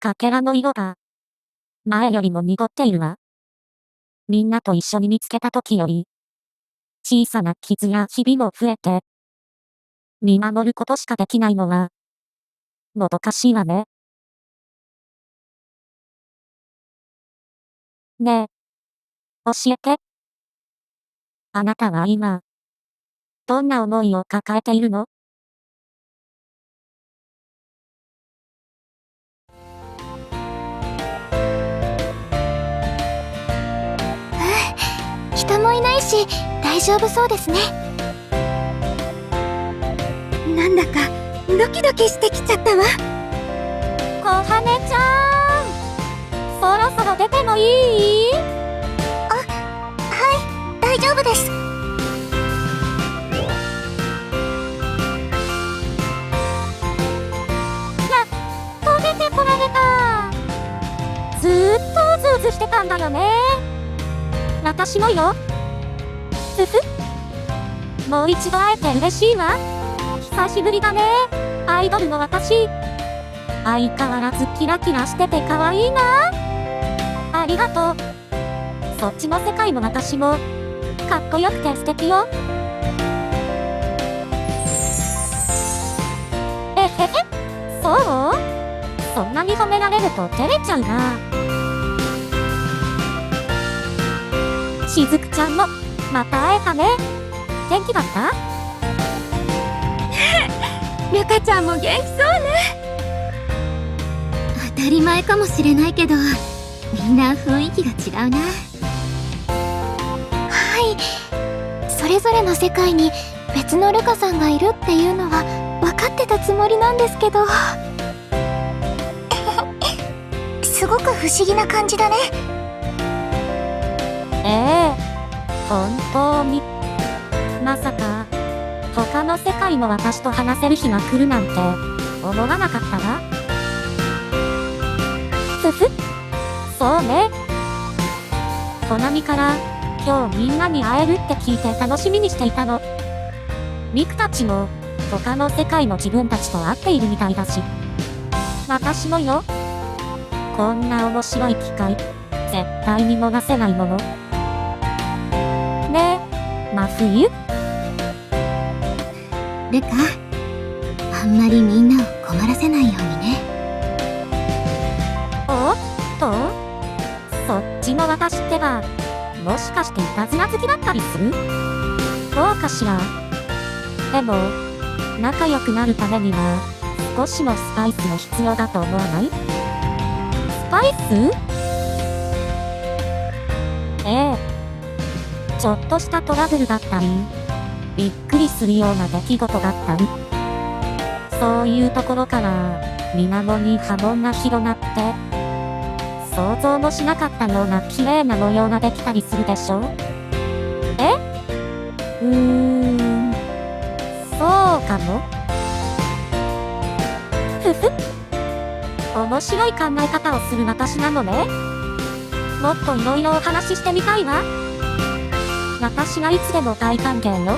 かけらの色が、前よりも濁っているわ。みんなと一緒に見つけた時より、小さな傷やひびも増えて、見守ることしかできないのは、もどかしいわね。ねえ、教えて。あなたは今、どんな思いを抱えているの？人もいないし大丈夫そうですね。なんだかドキドキしてきちゃったわ。小羽ちゃん、そろそろ出てもいい？大丈夫です。出てこられた。ずーっとうずうずしてたんだよね。私もよ。ふふ。もう一度会えて嬉しいわ。久しぶりだね。アイドルの私。相変わらずキラキラしてて可愛いな。ありがとう。そっちの世界の私も、かっこよくて素敵よ。えへへ。そう？そんなに褒められると照れちゃうな。しずくちゃんも、また会えたね。元気だった？ゆかちゃんも元気そうね。当たり前かもしれないけど、みんな雰囲気が違うな。はい、それぞれの世界に別のルカさんがいるっていうのは分かってたつもりなんですけど。すごく不思議な感じだね。本当に。まさか、他の世界の私と話せる日が来るなんて、思わなかったわ。ふふ。そうね。コナミから、今日みんなに会えるって聞いて楽しみにしていたの。ミクたちも、他の世界の自分たちと会っているみたいだし。私もよ。こんな面白い機会、絶対に逃せないもの。ねえ、真冬？ルカ、あんまりみんなを困らせないようにね。おっと？そっちの私ってば、もしかしていたずら好きだったりする？どうかしら。でも、仲良くなるためには、少しのスパイスも必要だと思わない？スパイス？ちょっとしたトラブルだったり、びっくりするような出来事だったり、そういうところから、水面に波紋が広がって、想像もしなかったような綺麗な模様ができたりするでしょ？そうかも。ふふ。面白い考え方をする私なのね。もっといろいろお話ししてみたいわ。私はいつでも大歓迎よ。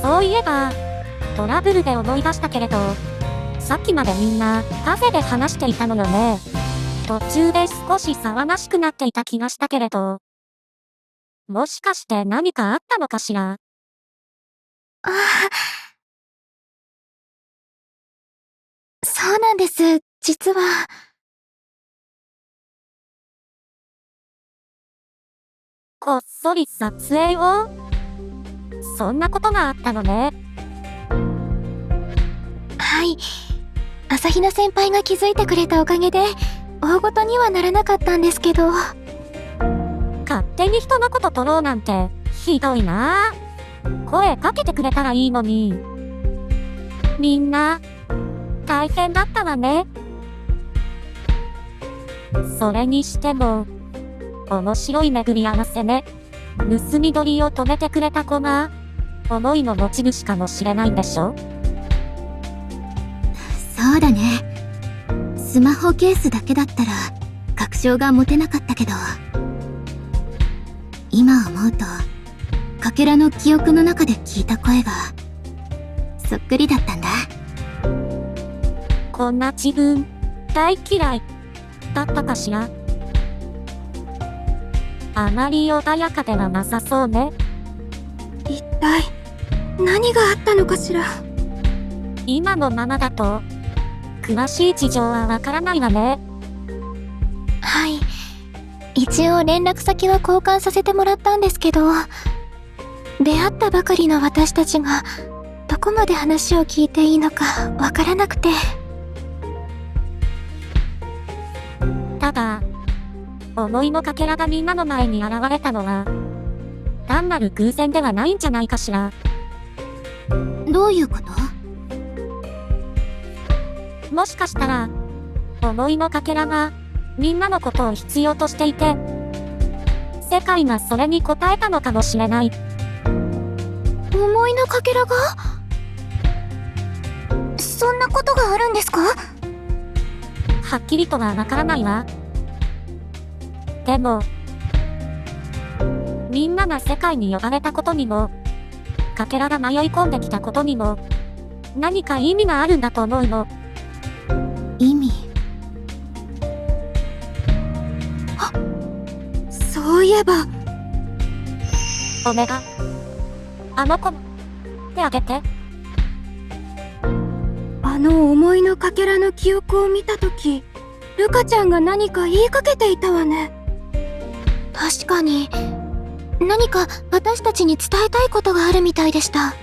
そういえば、トラブルで思い出したけれど、さっきまでみんなカフェで話していたのよね。途中で少し騒がしくなっていた気がしたけれど、もしかして何かあったのかしら？そうなんです。実は。こっそり撮影を？そんなことがあったのね。はい。朝比奈先輩が気づいてくれたおかげで、大ごとにはならなかったんですけど。勝手に人のこと撮ろうなんて、ひどいな。声かけてくれたらいいのに。みんな、大変だったわね。それにしても、面白い巡り合わせね。盗み撮りを止めてくれた子が、思いの持ち主かもしれないんでしょ？そうだね。スマホケースだけだったら確証が持てなかったけど、今思うとかけらの記憶の中で聞いた声がそっくりだったんだ。こんな自分、大嫌い、だったかしら。あまり穏やかではなさそうね。一体、何があったのかしら。今のままだと、詳しい事情はわからないわね。はい。一応連絡先は交換させてもらったんですけど、出会ったばかりの私たちが、どこまで話を聞いていいのかわからなくて。ただ、思いのかけらがみんなの前に現れたのは、単なる偶然ではないんじゃないかしら。どういうこと？もしかしたら、思いのかけらが、みんなのことを必要としていて、世界がそれに応えたのかもしれない。思いのかけらが？そんなことがあるんですか？はっきりとはわからないわ。でも、みんなが世界に呼ばれたことにも、かけらが迷い込んできたことにも、何か意味があるんだと思うの。意味？あ、そういえば。お願い。あの子、手あげて。あの思いのかけらの記憶を見たとき、ルカちゃんが何か言いかけていたわね。確かに、何か私たちに伝えたいことがあるみたいでした。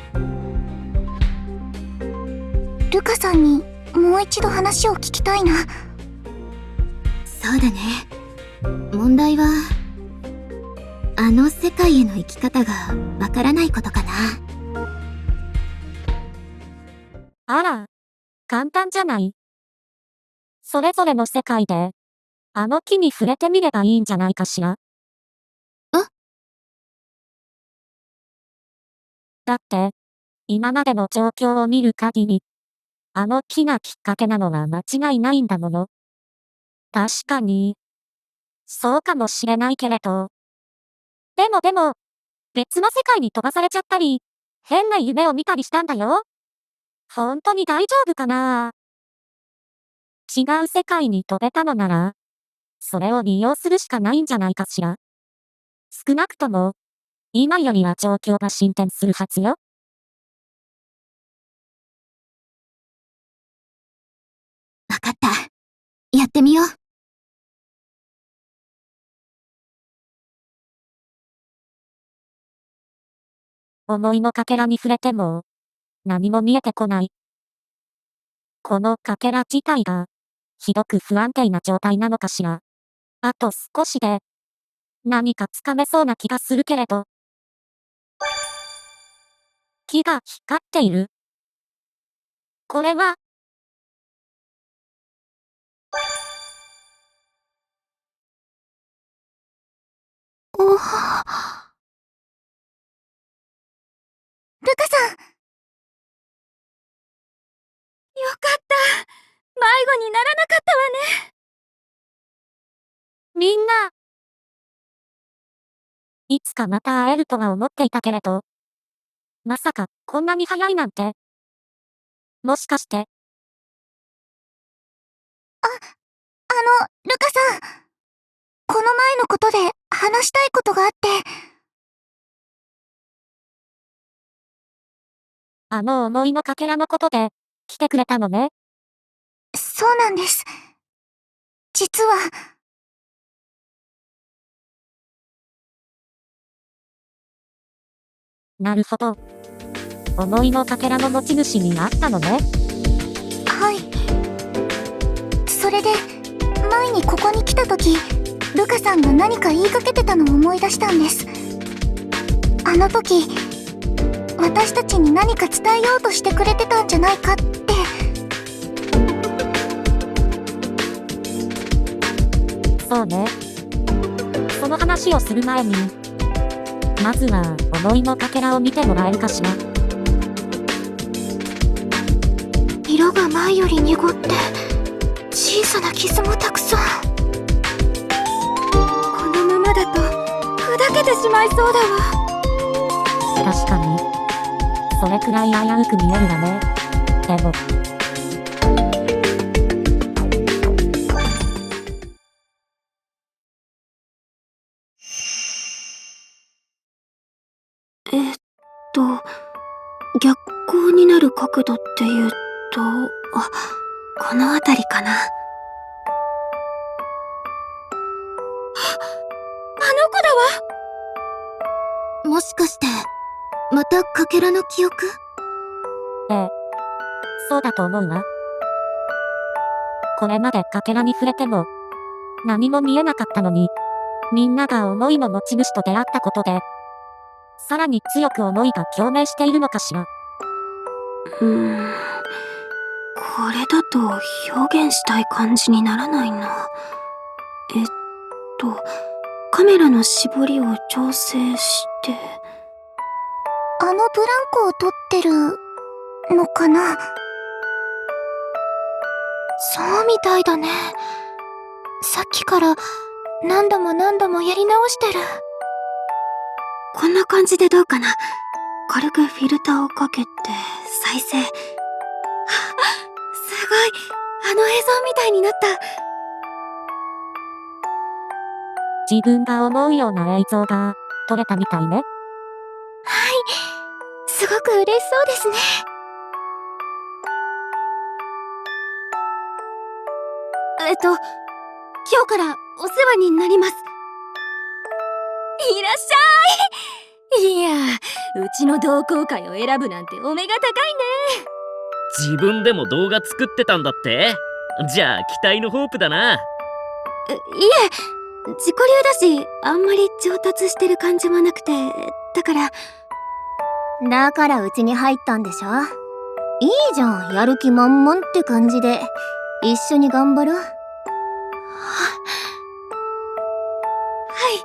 ルカさんにもう一度話を聞きたいな。そうだね。問題は、あの世界への生き方がわからないことかな。あら、簡単じゃない。それぞれの世界で、あの木に触れてみればいいんじゃないかしら。だって、今までの状況を見る限り、あの木がきっかけなのは間違いないんだもの。確かに、そうかもしれないけれど。でも、別の世界に飛ばされちゃったり、変な夢を見たりしたんだよ。本当に大丈夫かな？違う世界に飛べたのなら、それを利用するしかないんじゃないかしら。少なくとも、今よりは状況が進展するはずよ。わかった。やってみよう。思いのかけらに触れても、何も見えてこない。このかけら自体が、ひどく不安定な状態なのかしら。あと少しで、何かつかめそうな気がするけれど。木が光っている。これは、おは。ルカさん。よかった。迷子にならなかったわね。みんな。いつかまた会えるとは思っていたけれど。まさか、こんなに早いなんて。もしかして。ルカさん。この前のことで話したいことがあって。あの思いのかけらのことで、来てくれたのね。そうなんです。実は。なるほど。思いのかけらの持ち主に会ったのね。はい。それで、前にここに来た時、ルカさんが何か言いかけてたのを思い出したんです。あの時、私たちに何か伝えようとしてくれてたんじゃないかって。そうね。その話をする前に、まずは思いのかけらを見てもらえるかしら。色が前より濁って、小さな傷もたくさん。このままだと砕けてしまいそうだわ。確かに、それくらい危うく見えるわね。でも、逆光になる角度っていうと、この辺りかな。あの子だわ。もしかして、またかけらの記憶？ええ。そうだと思うわ。これまでかけらに触れても、何も見えなかったのに、みんなが思いの持ち主と出会ったことで、さらに強く思いが共鳴しているのかしら。これだと表現したい感じにならないな。カメラの絞りを調整して。あのブランコを撮ってるのかな？そうみたいだね。さっきから何度も何度もやり直してる。こんな感じでどうかな。軽くフィルターをかけて再生。すごい、あの映像みたいになった。自分が思うような映像が撮れたみたいね。はい、すごく嬉しそうですね。今日からお世話になります。いらっしゃい。いや、うちの同好会を選ぶなんてお目が高いね。自分でも動画作ってたんだって？じゃあ期待のホープだな。いえ、自己流だし、あんまり上達してる感じもなくて、だからうちに入ったんでしょ？いいじゃん、やる気満々って感じで。一緒に頑張ろう。はい、よ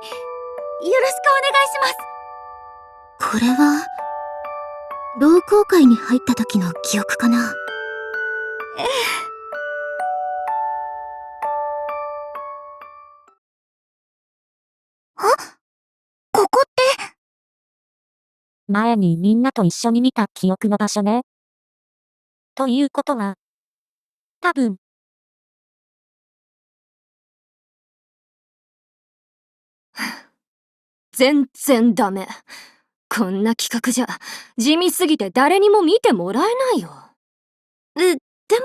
ろしくお願いします。これは、同好会に入った時の記憶かな？ええ。ここって。前にみんなと一緒に見た記憶の場所ね。ということは、多分。全然ダメ。こんな企画じゃ、地味すぎて誰にも見てもらえないよ。で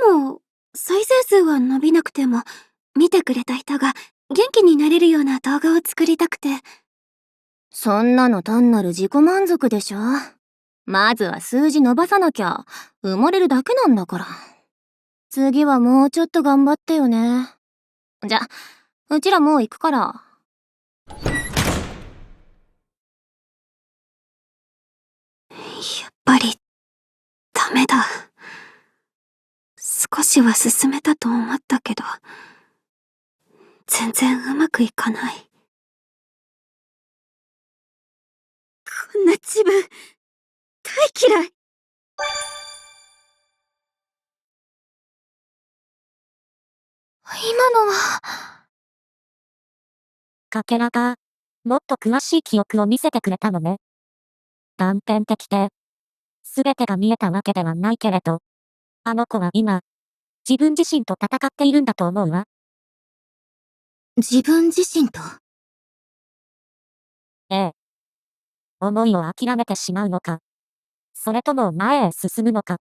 も、再生数は伸びなくても、見てくれた人が元気になれるような動画を作りたくて。そんなの単なる自己満足でしょ。まずは数字伸ばさなきゃ、埋もれるだけなんだから。次はもうちょっと頑張ってよね。じゃ、うちらもう行くから。やっぱり、ダメだ。少しは進めたと思ったけど、全然うまくいかない。こんな自分、大嫌い。今のは。かけらが、もっと詳しい記憶を見せてくれたのね。断片的で、すべてが見えたわけではないけれど、あの子は今、自分自身と戦っているんだと思うわ。自分自身と？ええ。思いを諦めてしまうのか、それとも前へ進むのか。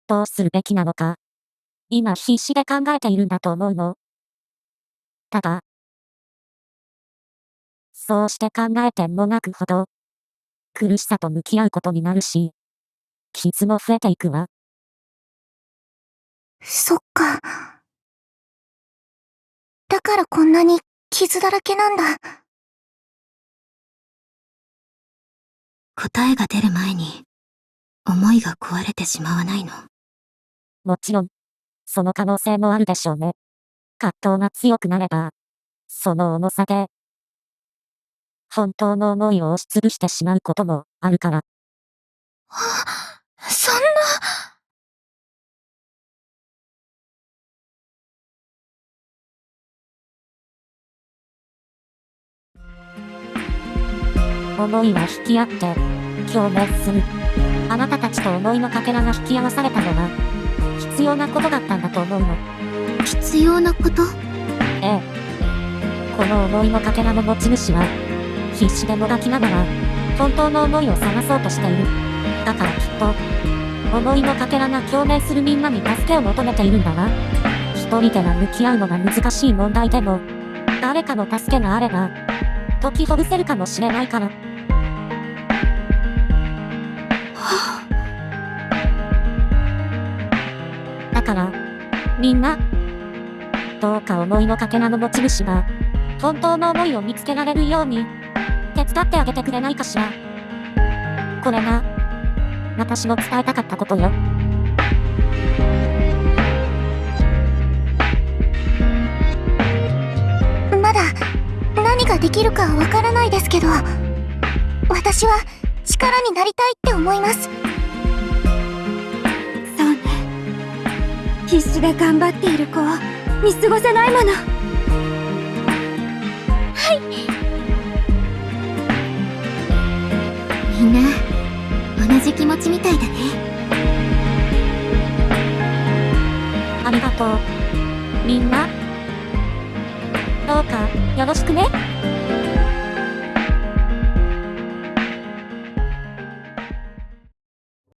どうするべきなのか、今必死で考えているんだと思うの。ただ、そうして考えてもがくほど、苦しさと向き合うことになるし、傷も増えていくわ。そっか。だからこんなに傷だらけなんだ。答えが出る前に、思いが壊れてしまわないの？もちろん、その可能性もあるでしょうね。葛藤が強くなれば、その重さで、本当の思いを押しつぶしてしまうこともあるから。そんな。思いは引き合って、共鳴する。あなたたちと思いのかけらが引き合わされたのは、必要なことだったんだと思うの。必要なこと？ええ。この思いのかけらの持ち主は、必死でもがきながら、本当の思いを探そうとしている。だからきっと、思いのかけらが共鳴するみんなに助けを求めているんだわ。一人では向き合うのが難しい問題でも、誰かの助けがあれば、解きほぐせるかもしれないから。だから、みんな、どうか思いのかけらの持ち主が、本当の思いを見つけられるように、手伝ってあげてくれないかしら。これが、私の伝えたかったことよ。まだ何ができるかはわからないですけど、私は力になりたいって思います。そうね。必死で頑張っている子を見過ごせないもの。みんな同じ気持ちみたいだね。ありがとう。みんな、どうかよろしくね。